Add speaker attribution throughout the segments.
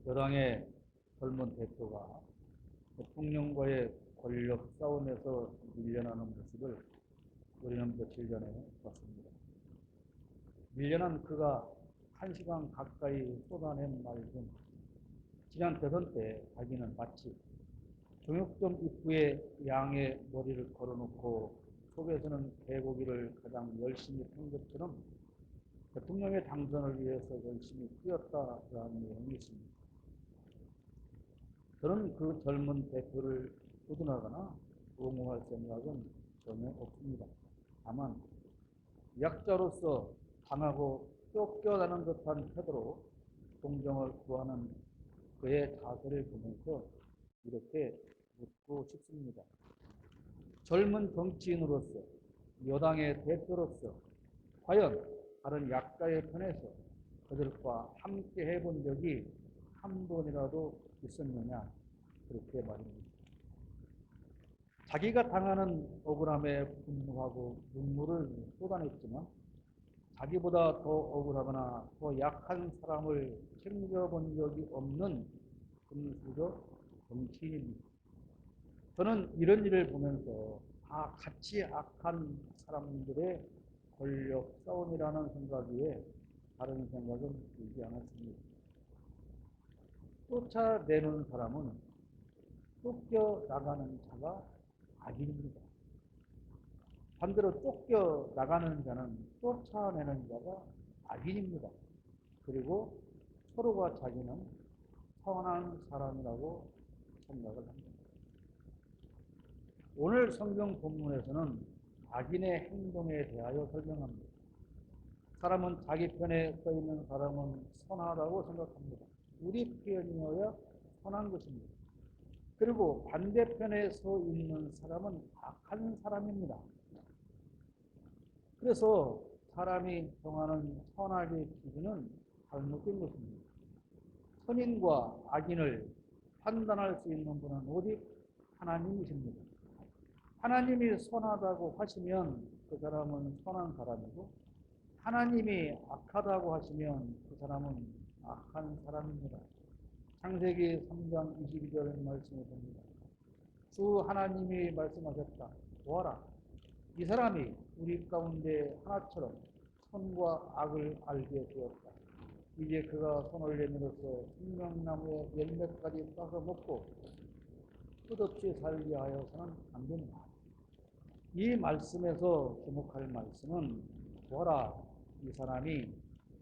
Speaker 1: 여당의 젊은 대표가 대통령과의 권력 싸움에서 밀려나는 모습을 우리는 며칠 전에 봤습니다. 밀려난 그가 1시간 가까이 쏟아낸 말은 지난 대선 때 자기는 마치 종육점 입구에 양의 머리를 걸어놓고 속에서는 개고기를 가장 열심히 판 것처럼 대통령의 당선을 위해서 열심히 뛰었다라는 내용이 있습니다. 저는 그 젊은 대표를 두둔하거나 옹호할 생각은 전혀 없습니다. 다만 약자로서 당하고 쫓겨나는 듯한 태도로 동정을 구하는 그의 자세를 보면서 이렇게 묻고 싶습니다. 젊은 정치인으로서, 여당의 대표로서 과연 다른 약자의 편에서 그들과 함께 해본 적이 한 번이라도 있었느냐, 그렇게 말입니다. 자기가 당하는 억울함에 분노하고 눈물을 쏟아냈지만 자기보다 더 억울하거나 더 약한 사람을 챙겨본 적이 없는 금수저 정치인입니다. 저는 이런 일을 보면서 다 같이 악한 사람들의 권력 싸움이라는 생각 외에 다른 생각은 들지 않았습니다. 쫓아내는 사람은 쫓겨나가는 자가 악인입니다. 반대로 쫓겨나가는 자는 쫓아내는 자가 악인입니다. 그리고 서로가 자기는 선한 사람이라고 생각을 합니다. 오늘 성경 본문에서는 악인의 행동에 대하여 설명합니다. 사람은 자기 편에 서 있는 사람은 선하다고 생각합니다. 우리 편이어야 선한 것입니다. 그리고 반대편에 서 있는 사람은 악한 사람입니다. 그래서 사람이 정하는 선악의 기준은 잘못된 것입니다. 선인과 악인을 판단할 수 있는 분은 오직 하나님이십니다. 하나님이 선하다고 하시면 그 사람은 선한 사람이고, 하나님이 악하다고 하시면 그 사람은 악한 사람입니다. 창세기 3장 22절 말씀을 봅니다. 주 하나님이 말씀하셨다. 보아라, 이 사람이 우리 가운데 하나처럼 선과 악을 알게 되었다. 이제 그가 손을 내밀어서 생명나무의 열매까지 따서 먹고 끝없이 살게 하여서는 안 된다. 이 말씀에서 주목할 말씀은 보아라, 이 사람이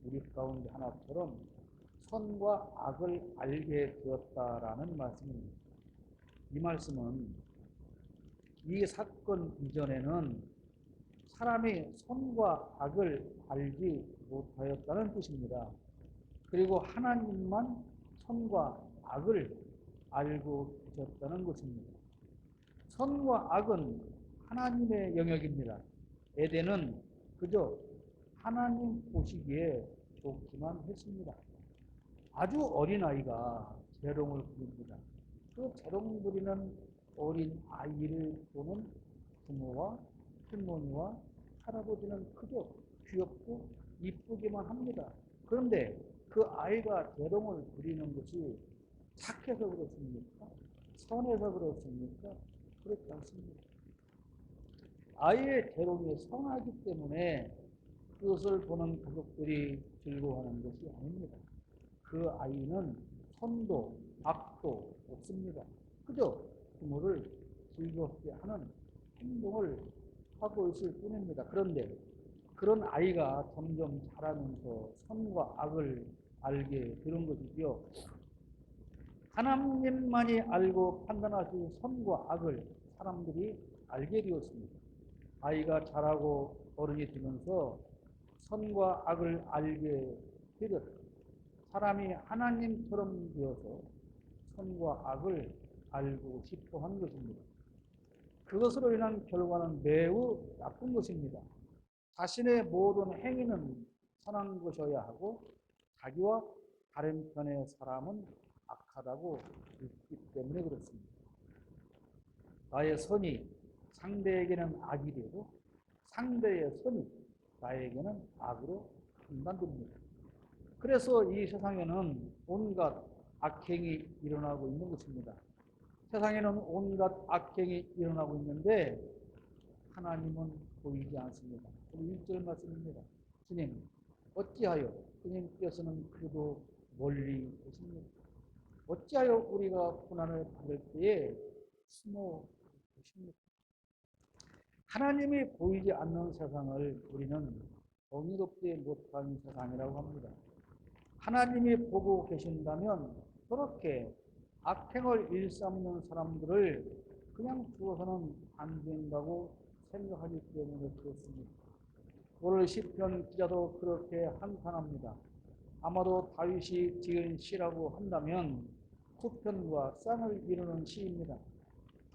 Speaker 1: 우리 가운데 하나처럼 선과 악을 알게 되었다라는 말씀입니다. 이 말씀은 이 사건 이전에는 사람이 선과 악을 알지 못하였다는 뜻입니다. 그리고 하나님만 선과 악을 알고 계셨다는 것입니다. 선과 악은 하나님의 영역입니다. 에덴은 그저 하나님 보시기에 좋기만 했습니다. 아주 어린 아이가 재롱을 부립니다. 그 재롱 부리는 어린 아이를 보는 부모와 할머니와 할아버지는 그저 귀엽고 이쁘기만 합니다. 그런데 그 아이가 재롱을 부리는 것이 착해서 그렇습니까? 선해서 그렇습니까? 그렇지 않습니다. 아이의 재롱이 선하기 때문에 그것을 보는 가족들이 즐거워하는 것이 아닙니다. 그 아이는 선도 악도 없습니다. 그저 부모를 즐겁게 하는 행동을 하고 있을 뿐입니다. 그런데 그런 아이가 점점 자라면서 선과 악을 알게 되는 것이지요. 하나님만이 알고 판단하실 선과 악을 사람들이 알게 되었습니다. 아이가 자라고 어른이 되면서 선과 악을 알게 되듯 사람이 하나님처럼 되어서 선과 악을 알고 싶어 하는 것입니다. 그것으로 인한 결과는 매우 나쁜 것입니다. 자신의 모든 행위는 선한 것이어야 하고 자기와 다른 편의 사람은 악하다고 믿기 때문에 그렇습니다. 나의 선이 상대에게는 악이 되고 상대의 선이 나에게는 악으로 판단됩니다. 그래서 이 세상에는 온갖 악행이 일어나고 있는 것입니다. 세상에는 온갖 악행이 일어나고 있는데 하나님은 보이지 않습니다. 1절 말씀입니다. 주님, 어찌하여 주님께서는 그래도 멀리 계십니까? 어찌하여 우리가 고난을 받을 때에 숨어 계십니까? 하나님이 보이지 않는 세상을 우리는 정의롭지 못한 세상이라고 합니다. 하나님이 보고 계신다면 그렇게 악행을 일삼는 사람들을 그냥 두어서는 안 된다고 생각하기 때문에 그렇습니다. 오늘 시편 기자도 그렇게 한탄합니다. 아마도 다윗이 지은 시라고 한다면 후편과 쌍을 이루는 시입니다.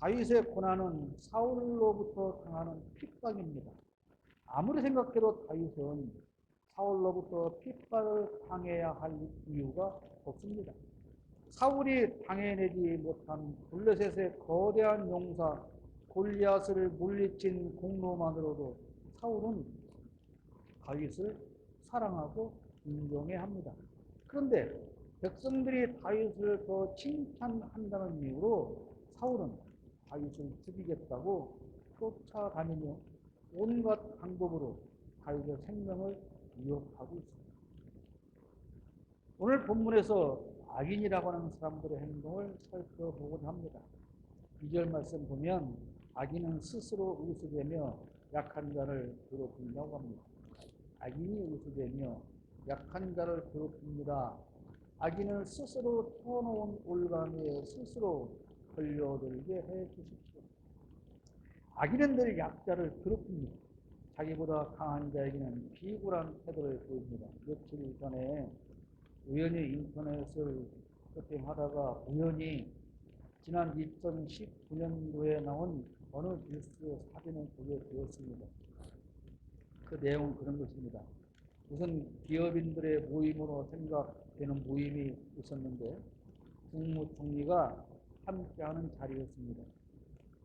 Speaker 1: 다윗의 고난은 사울로부터 당하는 핍박입니다. 아무리 생각해도 다윗은 사울로부터 핍박을 당해야 할 이유가 없습니다. 사울이 당해내지 못한 블레셋의 거대한 용사 골리앗을 물리친 공로만으로도 사울은 다윗을 사랑하고 인정해야 합니다. 그런데 백성들이 다윗을 더 칭찬한다는 이유로 사울은 다윗을 죽이겠다고 쫓아다니며 온갖 방법으로 다윗의 생명을 위협하고 있습니다. 오늘 본문에서 악인이라고 하는 사람들의 행동을 살펴보고자 합니다. 2절 말씀 보면 악인은 스스로 의수되며 약한 자를 괴롭힌다고 합니다. 악인이 의수되며 약한 자를 괴롭힙니다. 악인은 스스로 터놓은 올가미에 스스로 걸려들게 해 주십시오. 악인은 늘 약자를 괴롭힙니다. 자기보다 강한 자에게는 비굴한 태도를 보입니다. 며칠 전에 우연히 인터넷을 서핑하다가 우연히 지난 2019년도에 나온 어느 뉴스 사진을 보게 되었습니다. 그 내용은 그런 것입니다. 우선 기업인들의 모임으로 생각되는 모임이 있었는데 국무총리가 함께하는 자리였습니다.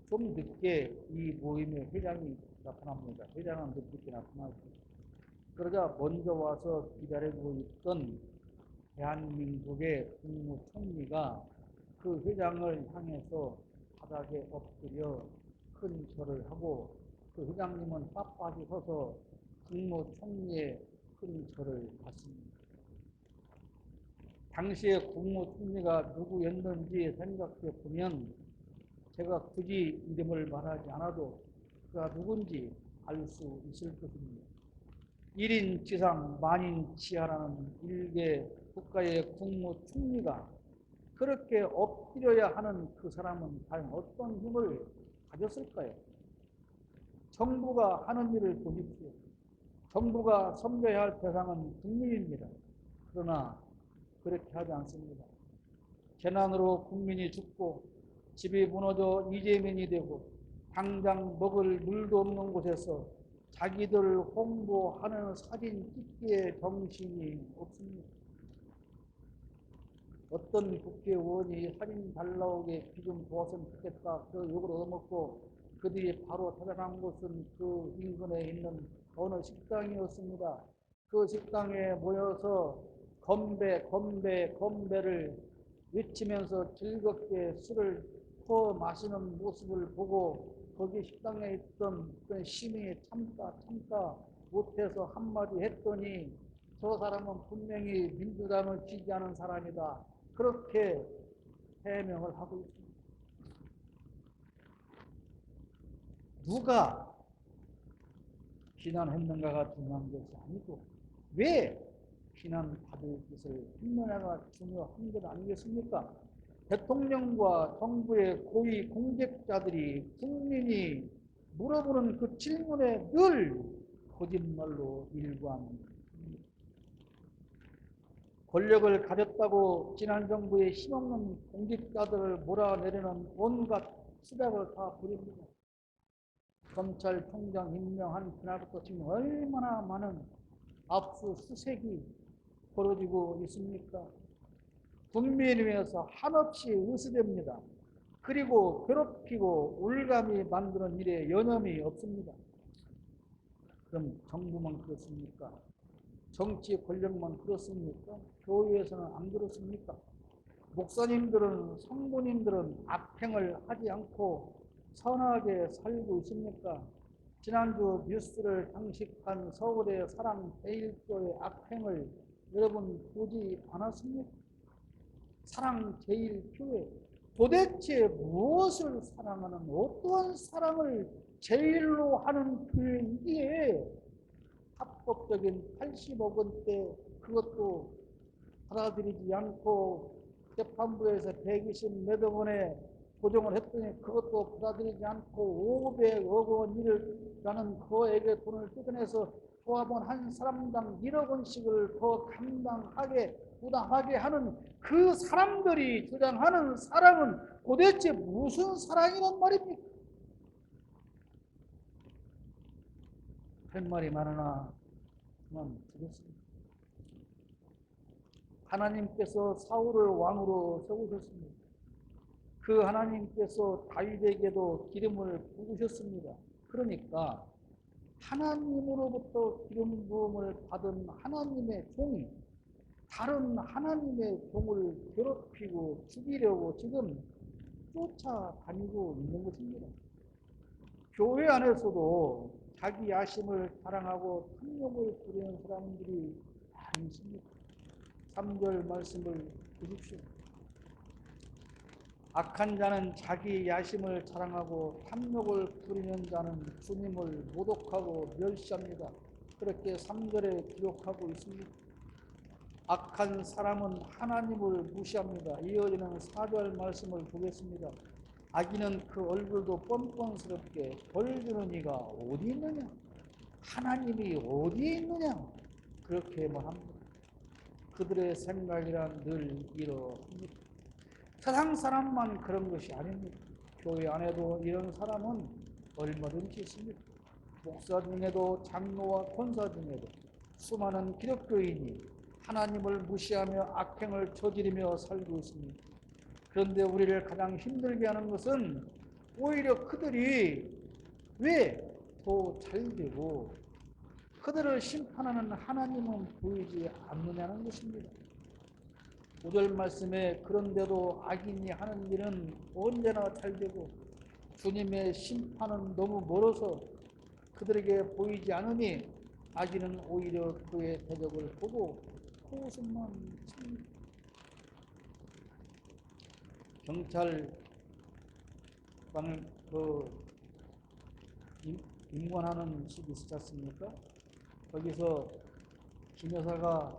Speaker 1: 좀 늦게 이 모임의 회장이 나타납니다. 회장은 늦게 나타나고 그러자 먼저 와서 기다리고 있던 대한민국의 국무총리가 그 회장을 향해서 바닥에 엎드려 큰 절을 하고 그 회장님은 빳빳이 서서 국무총리의 큰 절을 받습니다. 당시에 국무총리가 누구였는지 생각해 보면 제가 굳이 이름을 말하지 않아도 그가 누군지 알 수 있을 것입니다. 1인 지상 만인 치하라는 일개 국가의 국무총리가 그렇게 엎드려야 하는 그 사람은 과연 어떤 힘을 가졌을까요? 정부가 하는 일을 보십시오. 정부가 섬겨야 할 대상은 국민입니다. 그러나 그렇게 하지 않습니다. 재난으로 국민이 죽고 집이 무너져 이재민이 되고 당장 먹을 물도 없는 곳에서 자기들 홍보하는 사진 찍기에 정신이 없습니다. 어떤 국회의원이 사진 잘 나오게 비 좀 도왔으면 좋겠다. 그 욕을 얻어먹고 그들이 바로 찾아간 곳은 그 인근에 있는 어느 식당이었습니다. 그 식당에 모여서 건배를 외치면서 즐겁게 술을 퍼 마시는 모습을 보고 거기 식당에 있던 그 시민이 참다 못해서 한마디 했더니 저 사람은 분명히 민주당을 지지하는 사람이다. 그렇게 해명을 하고 있습니다. 누가 비난했는가가 중요한 것이 아니고 왜 비난받을 것을 했느냐가 중요한 것 아니겠습니까? 대통령과 정부의 고위 공직자들이 국민이 물어보는 그 질문에 늘 거짓말로 일관합니다. 권력을 가졌다고 지난 정부의 힘없는 공직자들을 몰아내려는 온갖 수작을 다 부립니다. 검찰총장 임명한 그날부터 지금 얼마나 많은 압수수색이 벌어지고 있습니까? 국민을 위해서 한없이 의수됩니다. 그리고 괴롭히고 올감이 만드는 일에 여념이 없습니다. 그럼 정부만 그렇습니까? 정치 권력만 그렇습니까? 교회에서는 안 그렇습니까? 목사님들은, 성도님들은 악행을 하지 않고 선하게 살고 있습니까? 지난주 뉴스를 장식한 서울의 사랑제일교회 악행을 여러분 보지 않았습니까? 사랑제일교회, 도대체 무엇을 사랑하는, 어떠한 사랑을 제일로 하는 교회이기에 합법적인 80억 원대 그것도 받아들이지 않고 재판부에서 120 몇억 원에 고정을 했더니 그것도 받아들이지 않고 500억 원이라는 그에게 돈을 뜯어내서 조합원 한 사람당 1억 원씩을 더 감당하게 부담하게 하는 그 사람들이 주장하는 사랑은 도대체 무슨 사랑이란 말입니까? 할 말이 많으나 그만 두겠습니다. 하나님께서 사울을 왕으로 세우셨습니다. 그 하나님께서 다윗에게도 기름을 부으셨습니다. 그러니까 하나님으로부터 기름 부음을 받은 하나님의 종이 다른 하나님의 종을 괴롭히고 죽이려고 지금 쫓아다니고 있는 것입니다. 교회 안에서도 자기 야심을 자랑하고 탐욕을 부리는 사람들이 많이 있습니다. 3절 말씀을 보십시오. 악한 자는 자기 야심을 자랑하고 탐욕을 부리는 자는 주님을 모독하고 멸시합니다. 그렇게 3절에 기록하고 있습니다. 악한 사람은 하나님을 무시합니다. 이어지는 4절 말씀을 보겠습니다. 악인은 그 얼굴도 뻔뻔스럽게 벌 주는 이가 어디 있느냐? 하나님이 어디에 있느냐? 그렇게 말합니다. 그들의 생각이란 늘 이러합니다. 세상 사람만 그런 것이 아닙니다. 교회 안에도 이런 사람은 얼마든지 있습니다. 목사 중에도 장로와 권사 중에도 수많은 기독교인이 하나님을 무시하며 악행을 저지르며 살고 있습니다. 그런데 우리를 가장 힘들게 하는 것은 오히려 그들이 왜 더 잘되고 그들을 심판하는 하나님은 보이지 않느냐는 것입니다. 5절 말씀에 그런데도 악인이 하는 일은 언제나 잘되고 주님의 심판은 너무 멀어서 그들에게 보이지 않으니 악인은 오히려 그의 대적을 보고 코웃음만 칩니다. 경찰관을 임관하는 식이 있지 않습니까? 거기서 김 여사가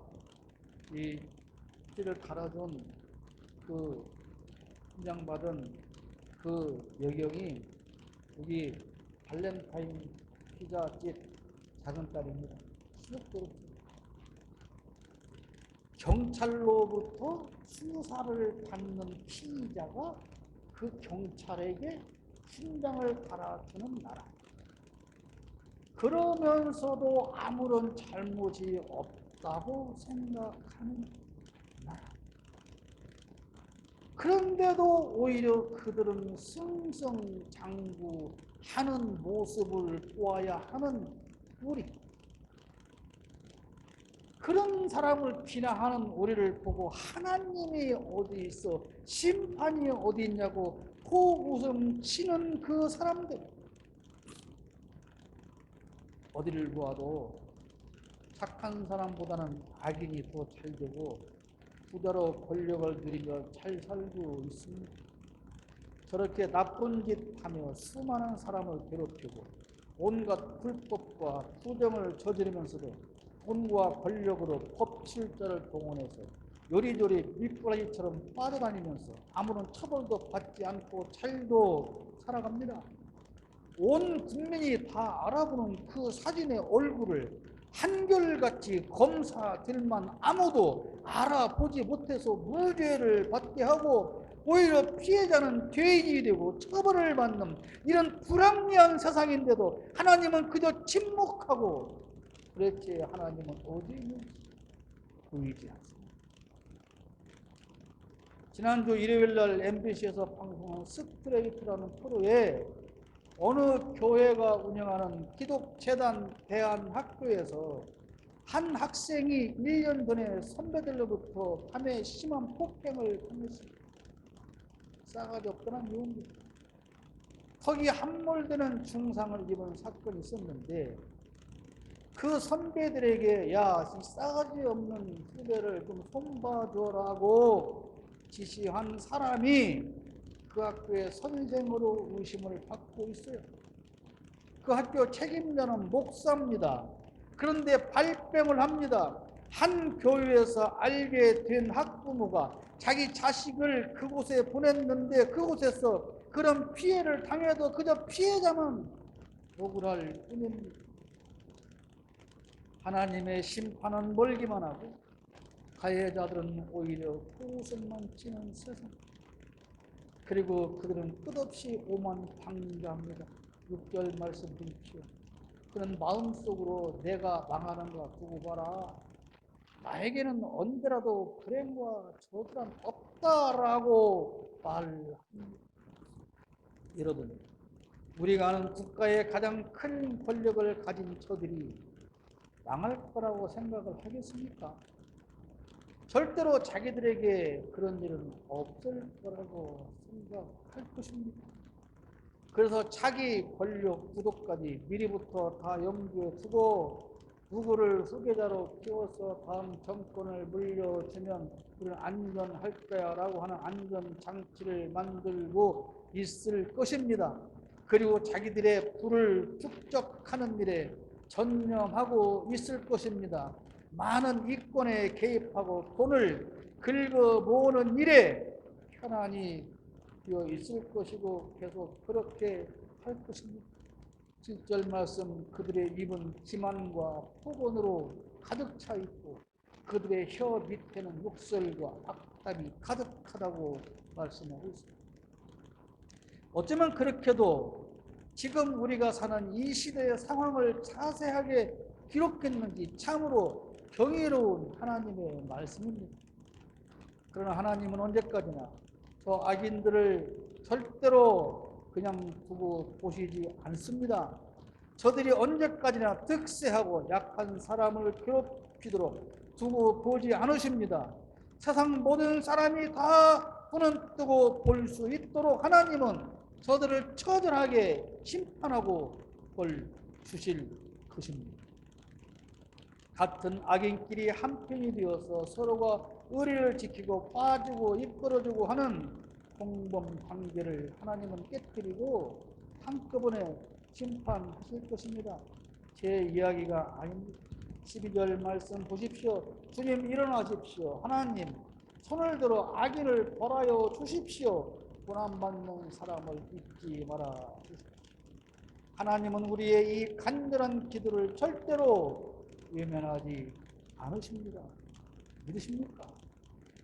Speaker 1: 이 피를 갈아준 그 훈장받은 그 여경이 여기 발렌타인 피자집 작은 딸입니다. 수석도로 경찰로부터 수사를 받는 피의자가 그 경찰에게 훈장을 갈아주는 나라. 그러면서도 아무런 잘못이 없다고 생각하는 나라. 그런데도 오히려 그들은 승승장구하는 모습을 보아야 하는 우리. 그런 사람을 비난하는 우리를 보고 하나님이 어디 있어? 심판이 어디 있냐고 코웃음 치는 그 사람들. 어디를 보아도 착한 사람보다는 악인이 더 잘되고 부자로 권력을 누리며 잘 살고 있습니다. 저렇게 나쁜 짓 하며 수많은 사람을 괴롭히고 온갖 불법과 투정을 저지르면서도 돈과 권력으로 법 7자를 동원해서 요리조리 미꾸라지처럼 빠져다니면서 아무런 처벌도 받지 않고 잘도 살아갑니다. 온 국민이 다 알아보는 그 사진의 얼굴을 한결같이 검사들만 아무도 알아보지 못해서 무죄를 받게 하고 오히려 피해자는 죄인이 되고 처벌을 받는 이런 불합리한 세상인데도 하나님은 그저 침묵하고 그랬지 하나님은 어디 있는지 보이지 않습니다. 지난주 일요일날 MBC에서 방송한 스트레이트라는 프로에 어느 교회가 운영하는 기독재단 대한학교에서 한 학생이 1년 전에 선배들로부터 밤에 심한 폭행을 당했습니다. 싸가지 없다는 이유입니다. 턱이 함몰되는 중상을 입은 사건이 있었는데 그 선배들에게 야, 싸가지 없는 후배를 좀 손봐줘라고 지시한 사람이 그 학교의 선생으로 의심을 받고 있어요. 그 학교 책임자는 목사입니다. 그런데 발뺌을 합니다. 한 교회에서 알게 된 학부모가 자기 자식을 그곳에 보냈는데 그곳에서 그런 피해를 당해도 그저 피해자만 억울할 뿐입니다. 하나님의 심판은 멀기만 하고 가해자들은 오히려 웃음만 치는 세상. 그리고 그들은 끝없이 오만방자합니다. 6절 말씀 드립시오. 그는 마음속으로 내가 망하는 거 두고 봐라. 나에게는 언제라도 불행과 저주란 없다라고 말합니다. 여러분, 우리가 아는 국가의 가장 큰 권력을 가진 저들이 망할 거라고 생각을 하겠습니까? 절대로 자기들에게 그런 일은 없을 거라고 생각할 것입니다. 그래서 자기 권력 구도까지 미리부터 다 염두에 두고 누구를 후계자로 키워서 다음 정권을 물려주면 우리는 안전할 거야 라고 하는 안전장치를 만들고 있을 것입니다. 그리고 자기들의 부를 축적하는 일에 전념하고 있을 것입니다. 많은 이권에 개입하고 돈을 긁어 모으는 일에 편안히 되어 있을 것이고 계속 그렇게 할 것입니다. 7절 말씀, 그들의 입은 기만과 폭언으로 가득 차 있고 그들의 혀 밑에는 욕설과 악담이 가득하다고 말씀하고 있습니다. 어쩌면 그렇게도 지금 우리가 사는 이 시대의 상황을 자세하게 기록했는지 참으로 경이로운 하나님의 말씀입니다. 그러나 하나님은 언제까지나 저 악인들을 절대로 그냥 두고 보시지 않습니다. 저들이 언제까지나 득세하고 약한 사람을 괴롭히도록 두고 보지 않으십니다. 세상 모든 사람이 다 눈을 뜨고 볼 수 있도록 하나님은 저들을 처절하게 심판하고 벌 주실 것입니다. 같은 악인끼리 한편이 되어서 서로가 의리를 지키고 봐주고 이끌어주고 하는 공범 관계를 하나님은 깨뜨리고 한꺼번에 심판하실 것입니다. 제 이야기가 아닙니다. 12절 말씀 보십시오. 주님 일어나십시오. 하나님 손을 들어 악인을 벌하여 주십시오. 고난받는 사람을 잊지 말아 주십시오. 하나님은 우리의 이 간절한 기도를 절대로 외면하지 않으십니다. 믿으십니까?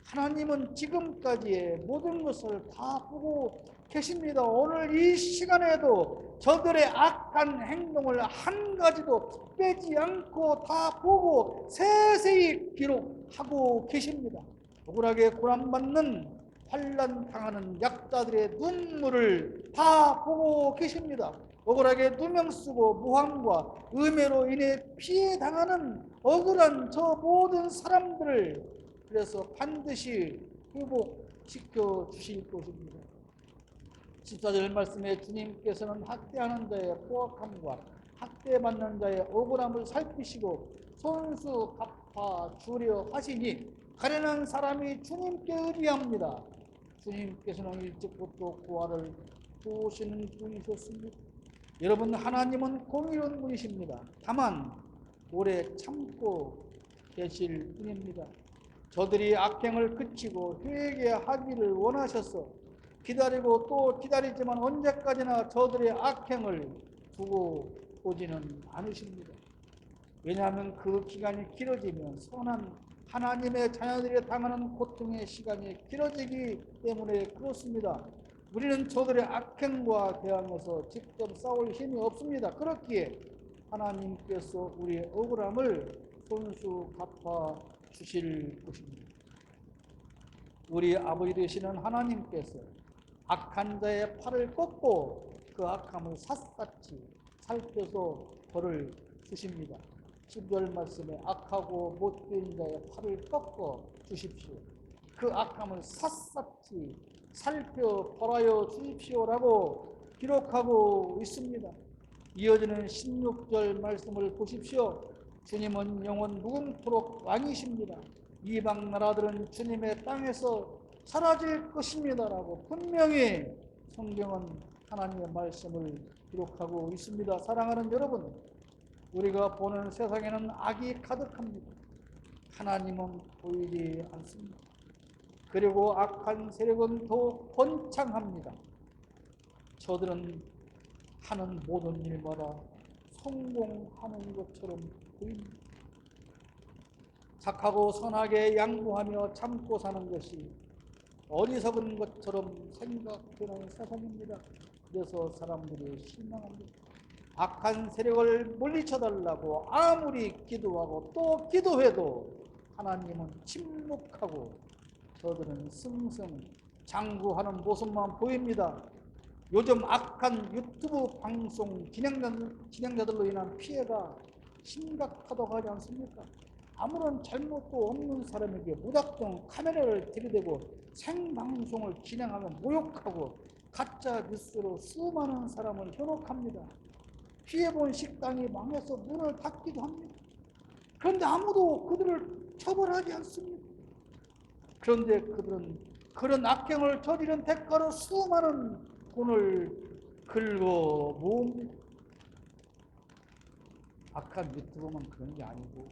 Speaker 1: 하나님은 지금까지의 모든 것을 다 보고 계십니다. 오늘 이 시간에도 저들의 악한 행동을 한 가지도 빼지 않고 다 보고 세세히 기록하고 계십니다. 억울하게 고난받는 환난 당하는 약자들의 눈물을 다 보고 계십니다. 억울하게 누명 쓰고 모함과 음해로 인해 피해 당하는 억울한 저 모든 사람들을 그래서 반드시 회복시켜 주실 것입니다. 14절 말씀에 주님께서는 학대하는 자의 포악함과 학대받는 자의 억울함을 살피시고 손수 갚아 주려 하시니 가련한 사람이 주님께 의지합니다. 주님께서는 일찍부터 고아를 도우시는 분이셨습니다. 여러분, 하나님은 공의로운 분이십니다. 다만 오래 참고 계실 뿐입니다. 저들이 악행을 그치고 회개하기를 원하셔서 기다리고 또 기다리지만 언제까지나 저들의 악행을 두고 보지는 않으십니다. 왜냐하면 그 기간이 길어지면 선한 하나님의 자녀들이 당하는 고통의 시간이 길어지기 때문에 그렇습니다. 우리는 저들의 악행과 대항해서 직접 싸울 힘이 없습니다. 그렇기에 하나님께서 우리의 억울함을 손수 갚아 주실 것입니다. 우리 아버지 되시는 하나님께서 악한 자의 팔을 꺾고 그 악함을 샅샅이 살펴서 벌을 주십니다. 12절 말씀에 악하고 못된 자의 팔을 꺾어 주십시오. 그 악함을 샅샅이 살펴보라여 주십시오라고 기록하고 있습니다. 이어지는 16절 말씀을 보십시오. 주님은 영원 무궁토록 왕이십니다. 이방 나라들은 주님의 땅에서 사라질 것입니다라고 분명히 성경은 하나님의 말씀을 기록하고 있습니다. 사랑하는 여러분, 우리가 보는 세상에는 악이 가득합니다. 하나님은 보이지 않습니다. 그리고 악한 세력은 더욱 번창합니다. 저들은 하는 모든 일마다 성공하는 것처럼 보입니다. 착하고 선하게 양보하며 참고 사는 것이 어리석은 것처럼 생각되는 세상입니다. 그래서 사람들이 실망합니다. 악한 세력을 물리쳐달라고 아무리 기도하고 또 기도해도 하나님은 침묵하고 저들은 승승장구하는 모습만 보입니다. 요즘 악한 유튜브 방송 진행자들로 인한 피해가 심각하다고 하지 않습니까? 아무런 잘못도 없는 사람에게 무작정 카메라를 들이대고 생방송을 진행하며 모욕하고 가짜 뉴스로 수많은 사람을 현혹합니다. 피해본 식당이 망해서 문을 닫기도 합니다. 그런데 아무도 그들을 처벌하지 않습니다. 그런데 그들은 그런 악행을 저지른 대가로 수많은 돈을 긁어 모읍니다. 악한 유튜브만 그런 게 아니고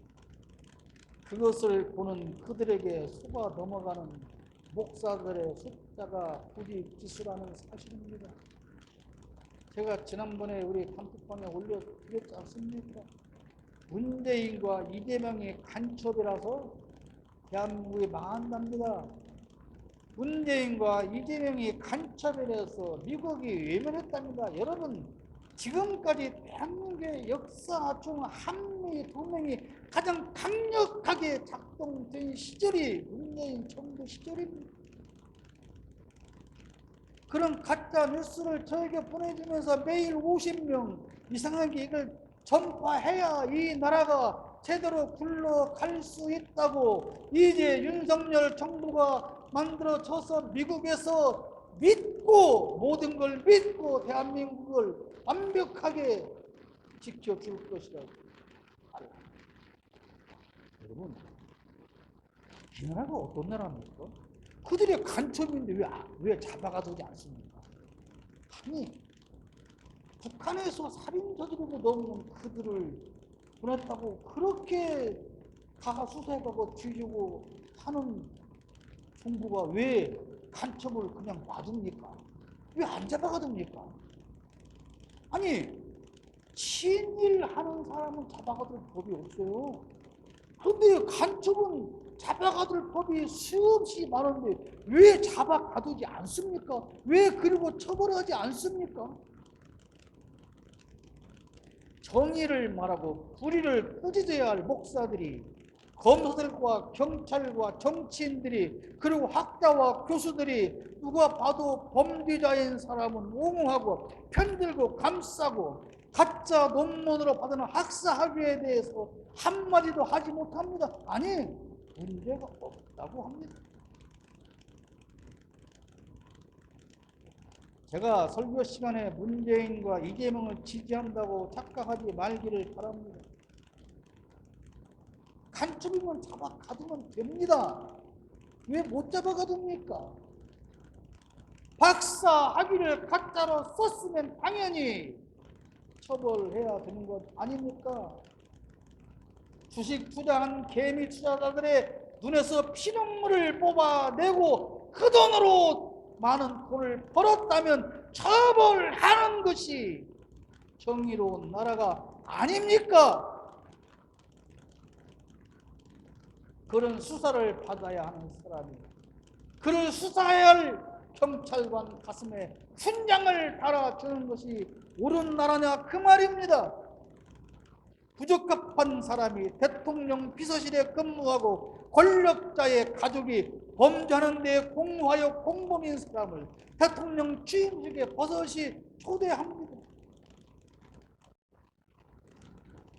Speaker 1: 그것을 보는 그들에게 속아 넘어가는 목사들의 숫자가 부지기수라는 사실입니다. 제가 지난번에 우리 단톡방에 올려드렸지 않습니까? 문재인과 이재명이 간첩이라서 대한민국이 망한답니다. 문재인과 이재명이 간첩이라서 미국이 외면했답니다. 여러분, 지금까지 대한민국의 역사 중 한미 동맹이 가장 강력하게 작동된 시절이 문재인 정부 시절입니다. 그런 가짜 뉴스를 저에게 보내주면서 매일 50명 이상하게 이걸 전파해야 이 나라가 제대로 굴러갈 수 있다고 이제 윤석열 정부가 만들어져서 미국에서 믿고 모든 걸 믿고 대한민국을 완벽하게 지켜줄 것이라고 말합니다. 여러분, 이 나라가 어떤 나라입니까? 그들의 간첩인데 왜 잡아가두지 않습니까? 아니, 북한에서 살인 저지르고 넘어온 그들을 보냈다고 그렇게 다 수사해가고 뒤지고 하는 정부가 왜 간첩을 그냥 놔둡니까? 왜 안 잡아가둡니까? 아니, 친일하는 사람은 잡아가둘 법이 없어요. 그런데 간첩은 잡아가둘 법이 수없이 많은데 왜 잡아가두지 않습니까? 왜 그리고 처벌하지 않습니까? 정의를 말하고 불의를 꾸짖어야 할 목사들이 검사들과 경찰과 정치인들이 그리고 학자와 교수들이 누가 봐도 범죄자인 사람은 옹호하고 편들고 감싸고 가짜 논문으로 받은 학사 학위에 대해서 한마디도 하지 못합니다. 아니, 문제가 없다고 합니다. 제가 설교 시간에 문재인과 이재명을 지지한다고 착각하지 말기를 바랍니다. 간첩이면 잡아가두면 됩니다. 왜 못 잡아가둡니까? 박사 학위를 가짜로 썼으면 당연히 처벌해야 되는 것 아닙니까? 주식 투자한 개미 투자자들의 눈에서 피눈물을 뽑아내고 그 돈으로 많은 돈을 벌었다면 처벌하는 것이 정의로운 나라가 아닙니까? 그런 수사를 받아야 하는 사람이 그를 수사해야 할 경찰관 가슴에 훈장을 달아주는 것이 옳은 나라냐 그 말입니다. 부적합한 사람이 대통령 비서실에 근무하고 권력자의 가족이 범죄하는 데 공모하여 공범인 사람을 대통령 취임식에 버젓이 초대합니다.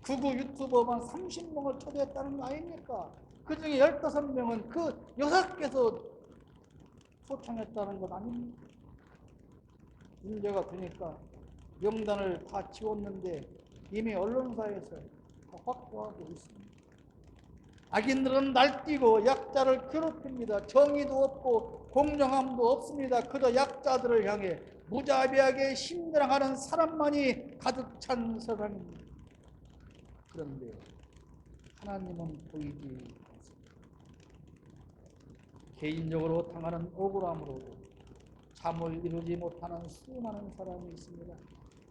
Speaker 1: 극우 유튜버만 30명을 초대했다는 거 아닙니까? 그 중에 15명은 그 여사께서 초청했다는 것 아닙니까? 문제가 되니까 명단을 다 지웠는데 이미 언론사에서 다 확보하고 있습니다. 악인들은 날뛰고 약자를 괴롭힙니다. 정의도 없고 공정함도 없습니다. 그저 약자들을 향해 무자비하게 힘들어하는 사람만이 가득 찬 세상입니다. 그런데 하나님은 보이지 않습니다. 개인적으로 당하는 억울함으로도 잠을 이루지 못하는 수많은 사람이 있습니다.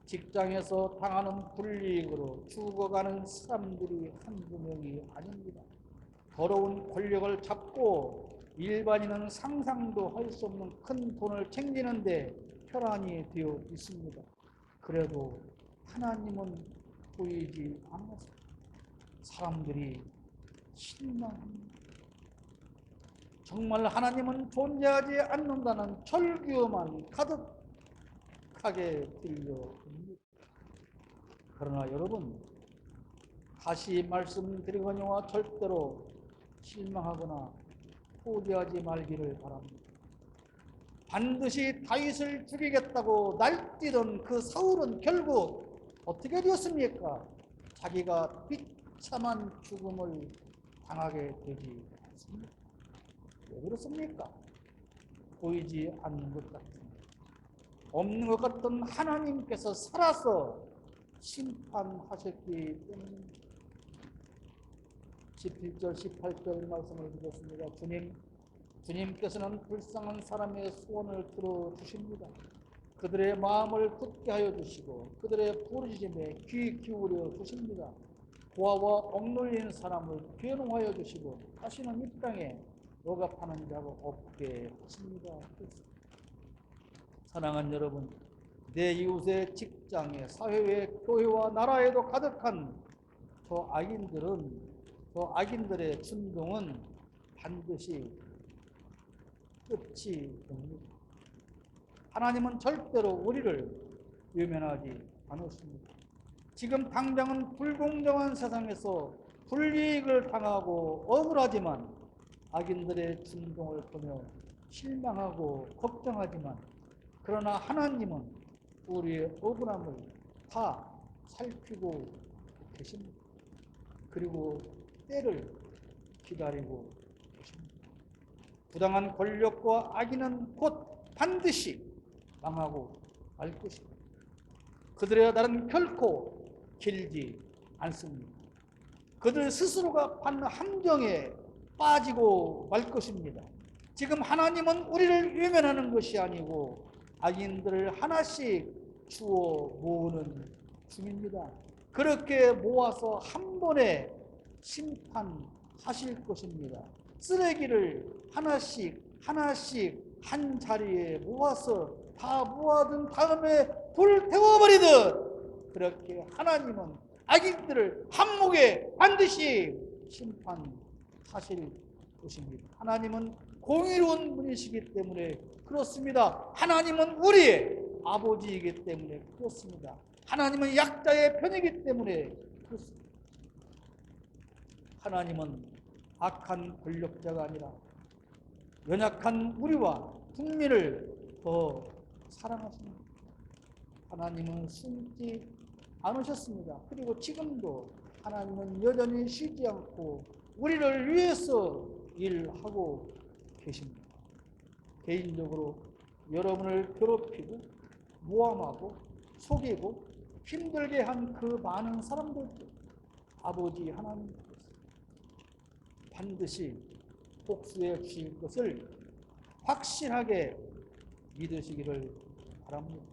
Speaker 1: 직장에서 당하는 불이익으로 죽어가는 사람들이 한두 명이 아닙니다. 더러운 권력을 잡고 일반인은 상상도 할 수 없는 큰 돈을 챙기는데 혈안이 되어 있습니다. 그래도 하나님은 보이지 않아서 사람들이 실망합니다. 정말 하나님은 존재하지 않는다는 절규만 가득하게 들려옵니다. 그러나 여러분, 다시 말씀드리거니와 절대로 실망하거나 포기하지 말기를 바랍니다. 반드시 다윗을 죽이겠다고 날뛰던 그 사울은 결국 어떻게 되었습니까? 자기가 비참한 죽음을 당하게 되지 않습니까? 왜 그렇습니까? 보이지 않는 것 같은, 없는 것 같던 하나님께서 살아서 심판하셨기 때문입니다. 17절, 18절 말씀을 드렸습니다. 주님께서는 불쌍한 사람의 소원을 들어주십니다. 그들의 마음을 굳게 하여 주시고 그들의 부르짖음에 귀 기울여 주십니다. 고아와 억눌린 사람을 변호하여 주시고 다시는 이 땅에 억압하는 자가 없게 하십니다. 사랑하는 여러분, 내 이웃의 직장에, 사회에, 교회와 나라에도 가득한 저 악인들의 충동은 반드시 끝이 됩니다. 하나님은 절대로 우리를 외면하지 않으십니다. 지금 당장은 불공정한 세상에서 불이익을 당하고 억울하지만 악인들의 충동을 보며 실망하고 걱정하지만 그러나 하나님은 우리의 억울함을 다 살피고 계십니다. 그리고 때를 기다리고 계십니다. 부당한 권력과 악인은 곧 반드시 망하고 말 것입니다. 그들의 날은 결코 길지 않습니다. 그들 스스로가 받는 함정에 빠지고 말 것입니다. 지금 하나님은 우리를 외면하는 것이 아니고 악인들을 하나씩 주워 모으는 중입니다. 그렇게 모아서 한 번에 심판하실 것입니다. 쓰레기를 하나씩 한 자리에 모아서 다 모아둔 다음에 불태워버리듯 그렇게 하나님은 악인들을 한목에 반드시 심판하실 것입니다. 하나님은 공의로운 분이시기 때문에 그렇습니다. 하나님은 우리의 아버지이기 때문에 그렇습니다. 하나님은 약자의 편이기 때문에 그렇습니다. 하나님은 악한 권력자가 아니라 연약한 우리와 국민을 더 사랑하십니다. 하나님은 숨지 않으셨습니다. 그리고 지금도 하나님은 여전히 쉬지 않고 우리를 위해서 일하고 계십니다. 개인적으로 여러분을 괴롭히고 모함하고 속이고 힘들게 한 그 많은 사람들도 아버지 하나님께서 반드시 복수해 주실 것을 확실하게 믿으시기를 바랍니다.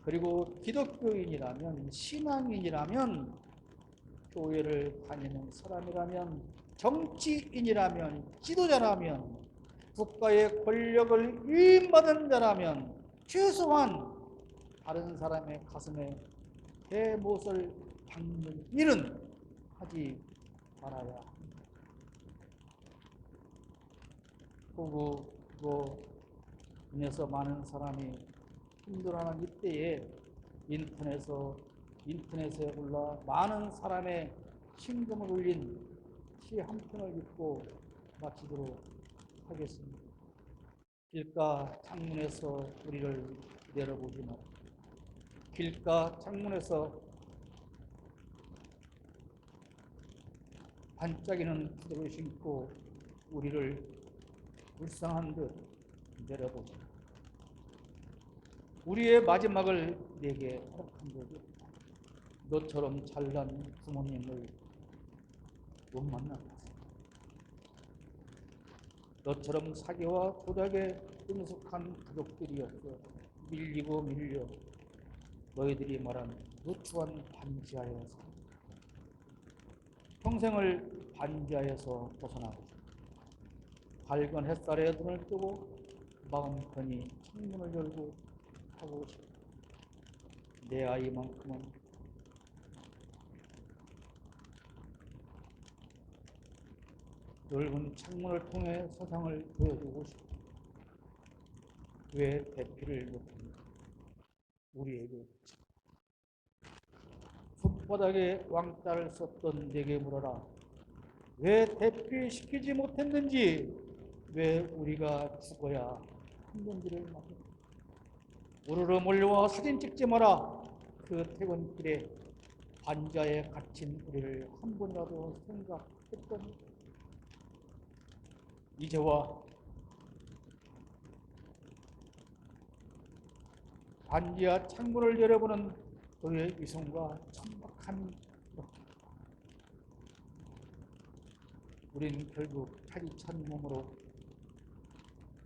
Speaker 1: 그리고 기독교인이라면, 신앙인이라면, 교회를 다니는 사람이라면, 정치인이라면, 지도자라면, 국가의 권력을 위임받은 자라면 최소한 다른 사람의 가슴에 대못을 박는 일은 하지 말아야 합니다. 그리고 인해서 많은 사람이 힘들어하는 이때에 인터넷에서 인터넷에 올라 많은 사람의 심금을 울린 시 한 편을 읽고 마치도록 하겠습니다. 길가 창문에서 우리를 내려보지 마라. 길가 창문에서 반짝이는 구두를 신고 우리를 불쌍한 듯 내려보지 마라. 우리의 마지막을 내게 허락한 적이 없다. 너처럼 잘난 부모님을 못 만났다. 너처럼 사기와 도박에 능숙한 가족들이었어. 밀리고 밀려 너희들이 말한 누추한 반지하에서 평생을 반지하에서 벗어나고 밝은 햇살에 눈을 뜨고 마음 편히 창문을 열고 하고 싶다. 내 아이만큼은 넓은 창문을 통해 세상을 보여주고 싶다. 왜 대피를 못합니까? 우리에게 풋바닥에 왕따를 썼던 내게 물어라. 왜 대피시키지 못했는지, 왜 우리가 죽어야 했는지를 말해. 우르르 몰려와 사진 찍지 마라. 그 퇴근길에 반지하에 갇힌 우리를 한 번이라도 생각했더니 이제와 반지하 창문을 열어보는 너의 위성과 천박한 이렇게 우린 결국 탈이 찬 몸으로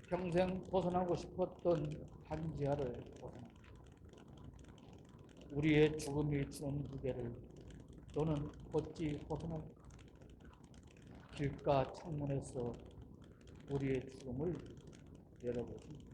Speaker 1: 평생 벗어나고 싶었던 반지하를 벗어나 우리의 죽음이 주는 무게를 너는 어찌 벗어날까? 길가 창문에서 우리의 죽음을 열어보십니다.